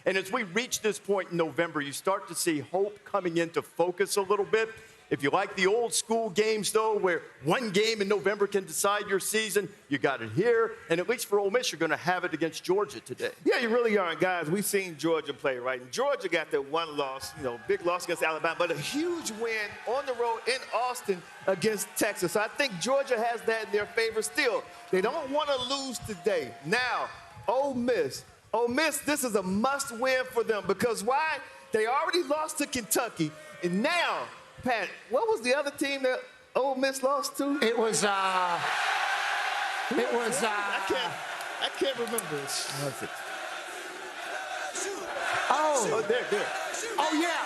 And as we reach this point in November, you start to see hope coming into focus a little bit. If you like the old school games, though, where one game in November can decide your season, you got it here. And at least for Ole Miss, you're going to have it against Georgia today. Yeah, you really are. And guys, we've seen Georgia play, right? And Georgia got that one loss, big loss against Alabama, but a huge win on the road in Austin against Texas. So I think Georgia has that in their favor still. They don't want to lose today. Now, Ole Miss, this is a must-win for them because why? They already lost to Kentucky, and now, Pat, what was the other team that Ole Miss lost to? It was, I can't remember this. There. Oh, yeah.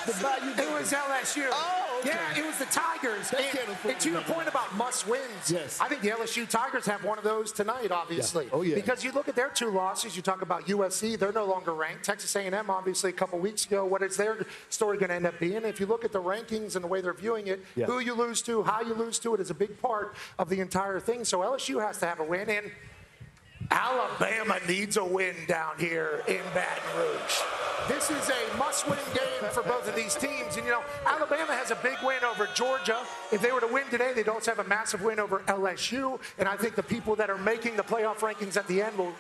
It was LSU. Oh, okay. Yeah, it was the Tigers. And to your point about must-wins, yes. I think the LSU Tigers have one of those tonight, obviously. Yeah. Oh, yeah. Because you look at their two losses, you talk about USC, they're no longer ranked. Texas A&M, obviously, a couple weeks ago, what is their story going to end up being? If you look at the rankings and the way they're viewing it, who you lose to, how you lose to it is a big part of the entire thing. So LSU has to have a win, and Alabama needs a win down here in Baton Rouge. This is a must-win game for both of these teams. And, Alabama has a big win over Georgia. If they were to win today, they'd also have a massive win over LSU. And I think the people that are making the playoff rankings at the end will,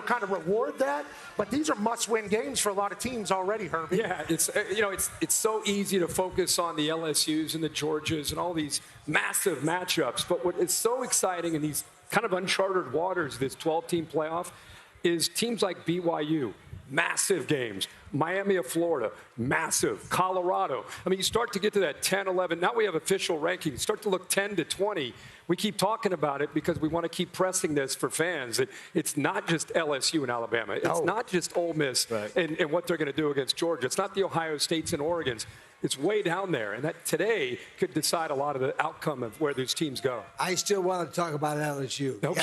kind of reward that. But these are must-win games for a lot of teams already, Herbie. Yeah, it's so easy to focus on the LSUs and the Georgias and all these massive matchups. But what is so exciting in these kind of uncharted waters, this 12-team playoff, is teams like BYU, massive games. Miami of Florida, massive. Colorado. I mean, you start to get to that 10, 11. Now we have official rankings. Start to look 10 to 20. We keep talking about it because we want to keep pressing this for fans. It's not just LSU and Alabama. It's not just Ole Miss and what they're going to do against Georgia. It's not the Ohio States and Oregons. It's way down there. And that today could decide a lot of the outcome of where these teams go. I still want to talk about LSU. Okay.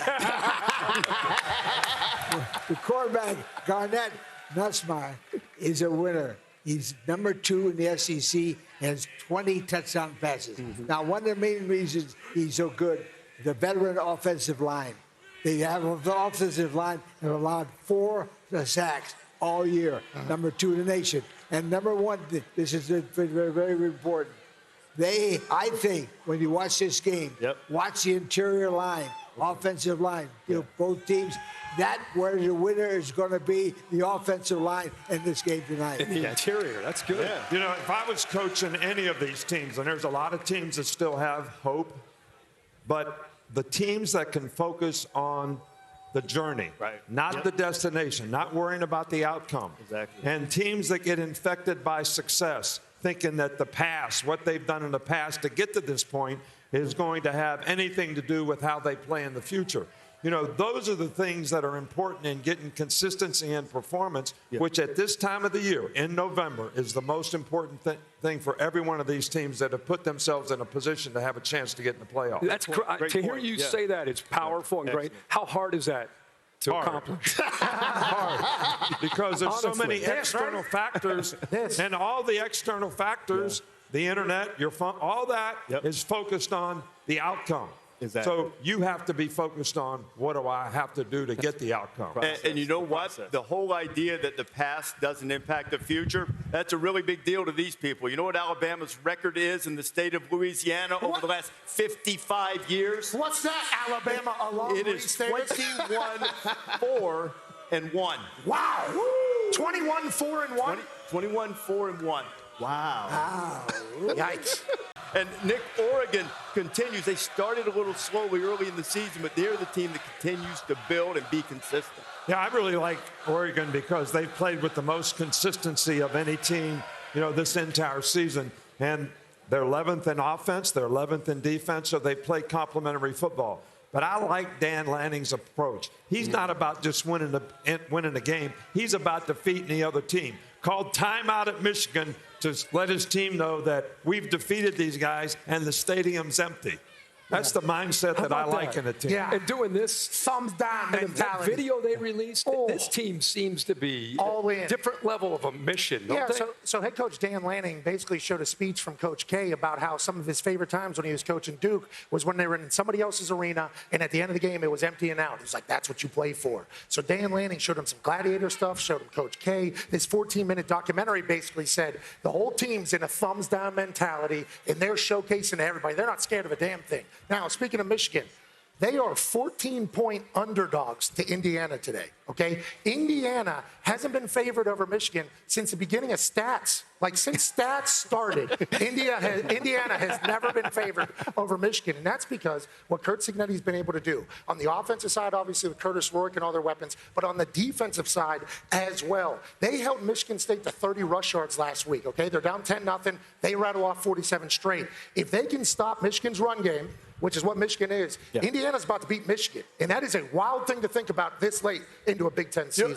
The quarterback, Garnett Nussmeier, is a winner. He's number 2 in the SEC and has 20 touchdown passes. Mm-hmm. Now, one of the main reasons he's so good, the veteran offensive line. They have an offensive line that allowed 4 sacks all year, number 2 in the nation. And number 1, this is very, very important. I think, when you watch this game, watch the interior line, offensive line, both teams. That's where the winner is going to be, the offensive line in this game tonight. In the interior, that's good. Yeah. If I was coaching any of these teams, and there's a lot of teams that still have hope, but the teams that can focus on the journey, not the destination, not worrying about the outcome. Exactly. And teams that get infected by success, thinking that the past, what they've done in the past to get to this point, is going to have anything to do with how they play in the future. Those are the things that are important in getting consistency and performance, which at this time of the year, in November, is the most important thing for every one of these teams that have put themselves in a position to have a chance to get in the playoffs. That's to hear you say that, it's powerful and great. How hard is that to accomplish? Hard. Because there's so many external factors, and all the external factors, the internet, your phone, all that is focused on the outcome. Exactly. So you have to be focused on what do I have to do to get the outcome. And you know what? The whole idea that the past doesn't impact the future, that's a really big deal to these people. You know what Alabama's record is in the state of Louisiana over the last 55 years? What's that, Alabama alone? It is 21-4-1. Wow. 21-4-1? 21-4-1. Wow. Yikes. And Nick, Oregon continues. They started a little slowly early in the season, but they're the team that continues to build and be consistent. Yeah, I really like Oregon because they've played with the most consistency of any team, this entire season. And they're 11th in offense, they're 11th in defense, so they play complementary football. But I like Dan Lanning's approach. He's not about just winning the game. He's about defeating the other team. Called timeout at Michigan to let his team know that we've defeated these guys and the stadium's empty. That's the mindset that I like in a team. Yeah. And doing this Thumbs down and that mentality. video they released, this team seems to be All in. a different level of a mission, don't they? So head coach Dan Lanning basically showed a speech from Coach K about how some of his favorite times when he was coaching Duke was when they were in somebody else's arena, and at the end of the game, it was empty and out. He was like, that's what you play for. So Dan Lanning showed him some gladiator stuff, showed him Coach K. This 14-minute documentary basically said the whole team's in a thumbs-down mentality, and they're showcasing to everybody. They're not scared of a damn thing. Now, speaking of Michigan, they are 14-point underdogs to Indiana today, okay? Indiana hasn't been favored over Michigan since the beginning of stats. Like, since stats started, Indiana has never been favored over Michigan, and that's because what Kurt Cignetti's been able to do. On the offensive side, obviously, with Curtis Rourke and all their weapons, but on the defensive side as well. They held Michigan State to 30 rush yards last week, okay? They're down 10-0. They rattle off 47 straight. If they can stop Michigan's run game, which is what Michigan is, Indiana's about to beat Michigan. And that is a wild thing to think about this late into a Big Ten season.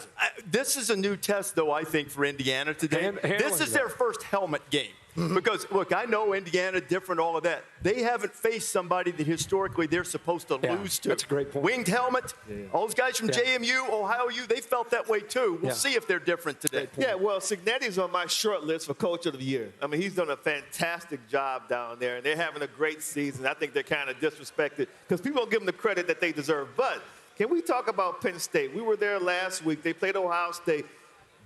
This is a new test, though, I think, for Indiana today. This is their first helmet game. Because, look, I know Indiana, different, all of that. They haven't faced somebody that historically they're supposed to lose to. That's a great point. Winged helmet. All those guys from JMU, Ohio U, they felt that way, too. We'll see if they're different today. Yeah, well, Cignetti's on my short list for Coach of the Year. I mean, he's done a fantastic job down there, and they're having a great season. I think they're kind of disrespected because people don't give them the credit that they deserve. But can we talk about Penn State? We were there last week. They played Ohio State.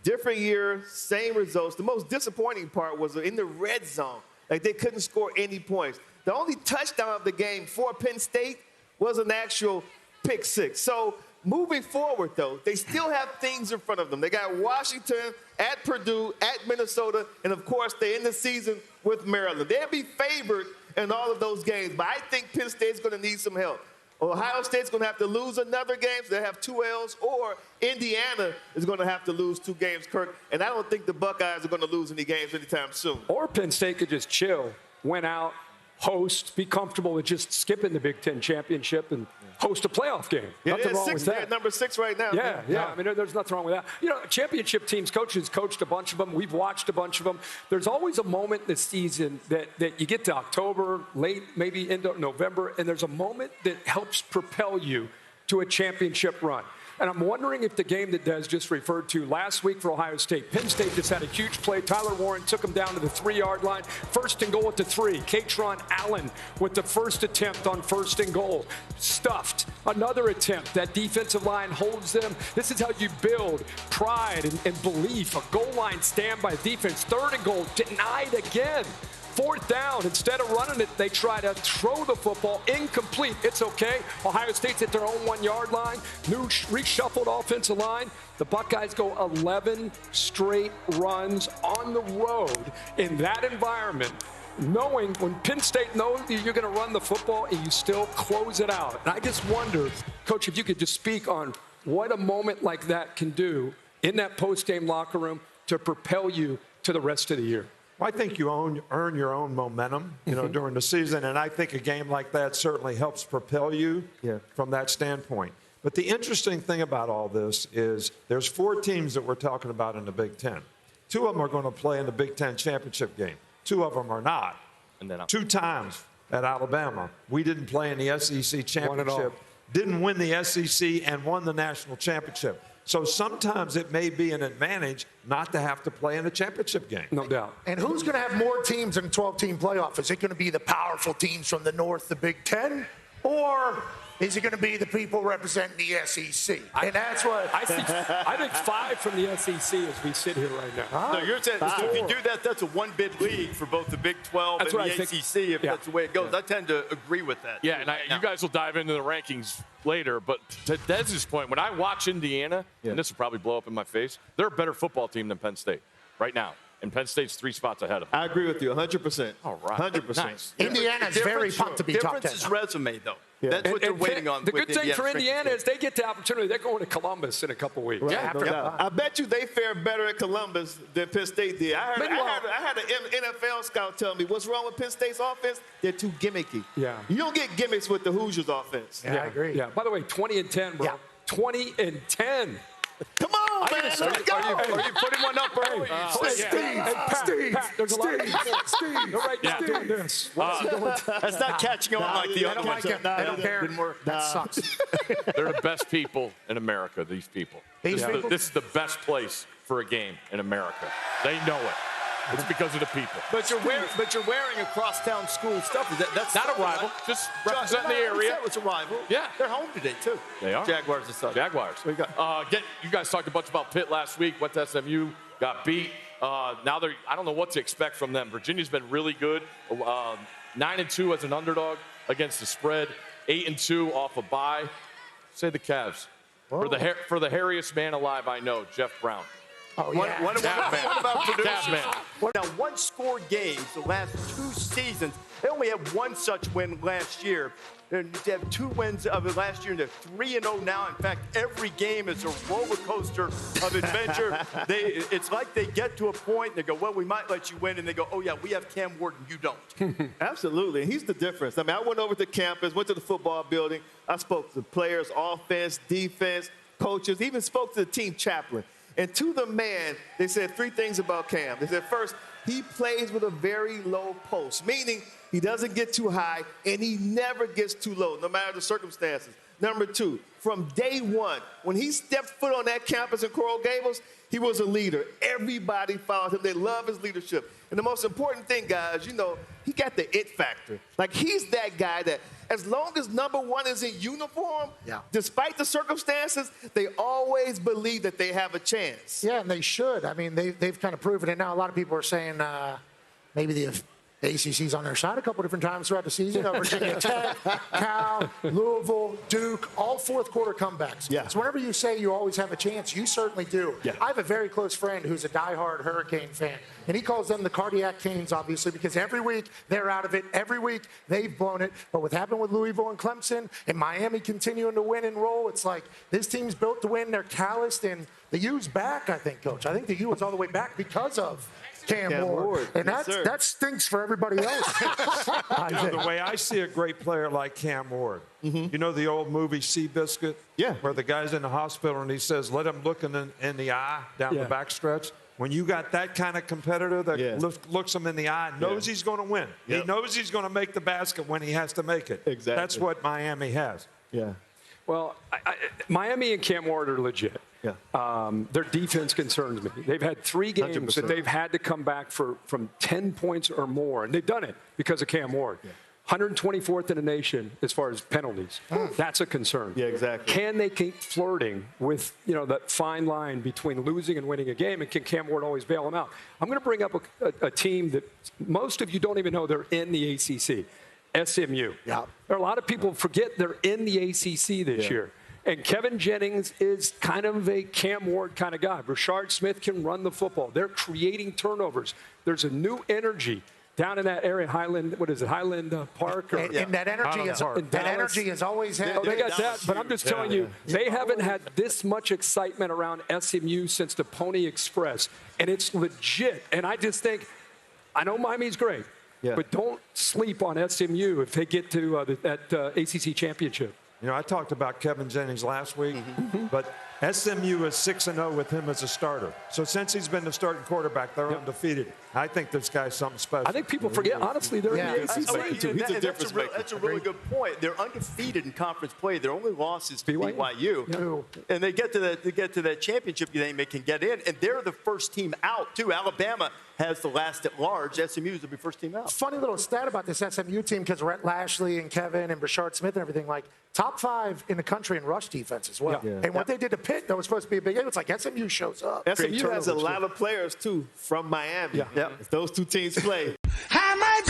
Different year, same results. The most disappointing part was in the red zone. Like, they couldn't score any points. The only touchdown of the game for Penn State was an actual pick six. So moving forward, though, they still have things in front of them. They got Washington, at Purdue, at Minnesota, and, of course, they're in the season with Maryland. They'll be favored in all of those games, but I think Penn State's going to need some help. Ohio State's going to have to lose another game, so they have 2 L's, or Indiana is going to have to lose 2 games, Kirk. And I don't think the Buckeyes are going to lose any games anytime soon. Or Penn State could just chill, went out, host, be comfortable with just skipping the Big Ten championship and host a playoff game. Nothing wrong with that. They're at number 6 right now. Yeah. I mean, there's nothing wrong with that. You know, championship teams, coaches coached a bunch of them. We've watched a bunch of them. There's always a moment in the season that you get to October, late, maybe into November, and there's a moment that helps propel you to a championship run. And I'm wondering if the game that Des just referred to last week for Ohio State, Penn State just had a huge play. Tyler Warren took them down to the 3-yard line. First and goal at the 3. Katron Allen with the first attempt on first and goal. Stuffed. Another attempt. That defensive line holds them. This is how you build pride and belief. A goal line stand by defense. Third and goal. Denied again. 4th down, instead of running it, they try to throw the football incomplete. It's okay. Ohio State's at their own 1-yard line. New reshuffled offensive line. The Buckeyes go 11 straight runs on the road in that environment, knowing when Penn State knows that you're going to run the football and you still close it out. And I just wonder, Coach, if you could just speak on what a moment like that can do in that post-game locker room to propel you to the rest of the year. Well, I think you earn your own momentum, during the season, and I think a game like that certainly helps propel you from that standpoint. But the interesting thing about all this is there's 4 teams that we're talking about in the Big Ten. 2 of them are going to play in the Big Ten championship game. 2 of them are not. And then 2 times at Alabama. We didn't play in the SEC championship, didn't win the SEC, and won the national championship. So sometimes it may be an advantage not to have to play in a championship game. No doubt. And who's going to have more teams in a 12-team playoff? Is it going to be the powerful teams from the North, the Big Ten? Or is it going to be the people representing the SEC? And that's what I think 5 from the SEC as we sit here right now. No, you're saying if you do that, that's a 1-bid league for both the Big 12 and the ACC, if that's the way it goes. I tend to agree with that. Yeah, and you guys will dive into the rankings later, but to Dez's point, when I watch Indiana, and this will probably blow up in my face, they're a better football team than Penn State right now. And Penn State's 3 spots ahead of them. I agree with you 100%. All right. 100%. Nice. Indiana's very pumped to be top 10. Difference is resume, though. That's what they're waiting on. The good thing for Indiana is they get the opportunity. They're going to Columbus in a couple weeks. Right, no doubt. I bet you they fare better at Columbus than Penn State did. I had an NFL scout tell me, what's wrong with Penn State's offense? They're too gimmicky. Yeah. You don't get gimmicks with the Hoosiers offense. Yeah, I agree. Yeah. By the way, 20-10, bro. Yeah. 20-10. Come on, man. Let's go. Are you putting one up early? Steve, there's a lot of people. Steve, they're right now doing this. That's not catching on like the They other don't ones. like it. They don't care. Didn't work. That sucks. They're the best people in America, these people. These people? This is the best place for a game in America. They know it. It's because of the people. But you're wearing a crosstown school stuff. That's Not a rival, just representing the area. It's a rival. Yeah. They're home today, too. They are. Jaguars and Southern. Jaguars. What you got? You guys talked a bunch about Pitt last week. Went to SMU, got beat. Now I don't know what to expect from them. Virginia's been really good. 9-2 as an underdog against the spread. 8-2 off a bye. Say the Cavs. For the hairiest man alive I know, Jeff Brown. Oh, yeah. What about Purdue? Cavs. Now, one-score games the last 2 seasons. They only had one such win last year. And they have 2 wins of it last year, and they're 3-0 now. In fact, every game is a roller coaster of adventure. It's like they get to a point, and they go, well, we might let you win. And they go, oh, yeah, we have Cam Ward, and you don't. Absolutely. He's the difference. I mean, I went over to campus, went to the football building. I spoke to players, offense, defense, coaches, even spoke to the team chaplain. And to the man, they said 3 things about Cam. They said, first, he plays with a very low post, meaning he doesn't get too high and he never gets too low, no matter the circumstances. Number 2, from day one, when he stepped foot on that campus in Coral Gables, he was a leader. Everybody followed him. They love his leadership. And the most important thing, guys, he got the it factor. Like, he's that guy that as long as number 1 is in uniform, despite the circumstances, they always believe that they have a chance. Yeah, and they should. I mean, they've kind of proven it now. A lot of people are saying maybe the ACC's on their side a couple different times throughout the season. Virginia Tech, Cal, Louisville, Duke, all fourth-quarter comebacks. Yeah. So whenever you say you always have a chance, you certainly do. Yeah. I have a very close friend who's a diehard Hurricane fan, and he calls them the cardiac canes, obviously, because every week they're out of it. Every week they've blown it. But what happened with Louisville and Clemson and Miami continuing to win and roll, it's like this team's built to win. They're calloused, and the U's back, I think, Coach. I think the U is all the way back because of Cam Ward. And that stinks for everybody else. The way I see a great player like Cam Ward, you know the old movie Seabiscuit? Yeah. Where the guy's in the hospital and he says, let him look in the eye down the backstretch. When you got that kind of competitor that looks him in the eye, knows he's going to win. He knows he's going to make the basket when he has to make it. Exactly. That's what Miami has. Yeah. Well, Miami and Cam Ward are legit. Yeah. Their defense concerns me. They've had 3 games 100%. that they've had to come back from 10 points or more, and they've done it because of Cam Ward. Yeah. 124th in the nation as far as penalties. That's a concern. Yeah, exactly. Can they keep flirting with that fine line between losing and winning a game, and can Cam Ward always bail them out? I'm going to bring up a team that most of you don't even know they're in the ACC, SMU. Yeah. There are a lot of people forget they're in the ACC this year. And Kevin Jennings is kind of a Cam Ward kind of guy. Rashard Smith can run the football. They're creating turnovers. There's a new energy down in that area, Highland Park. And that energy is always had. Oh, they got that, but I'm just telling you, they haven't had this much excitement around SMU since the Pony Express, and it's legit. And I just think, I know Miami's great, but don't sleep on SMU if they get to that ACC championship. I talked about Kevin Jennings last week, but SMU is 6-0 with him as a starter. So since he's been the starting quarterback, they're undefeated. I think this guy's something special. I think people forget, honestly, they're in the ACC. That's a really good point. They're undefeated in conference play. Their only loss is to BYU. And they get to that championship game, they can get in, and they're the first team out, too. Alabama has the last at large. SMU is the first team out. Funny little stat about this SMU team, because Rhett Lashley and Kevin and Brashard Smith and everything, like top 5 in the country in rush defense as well. And what they did to Pitt, that was supposed to be a big game. It's like SMU shows up. SMU has a lot of players, too, from Miami. If those 2 teams play. How much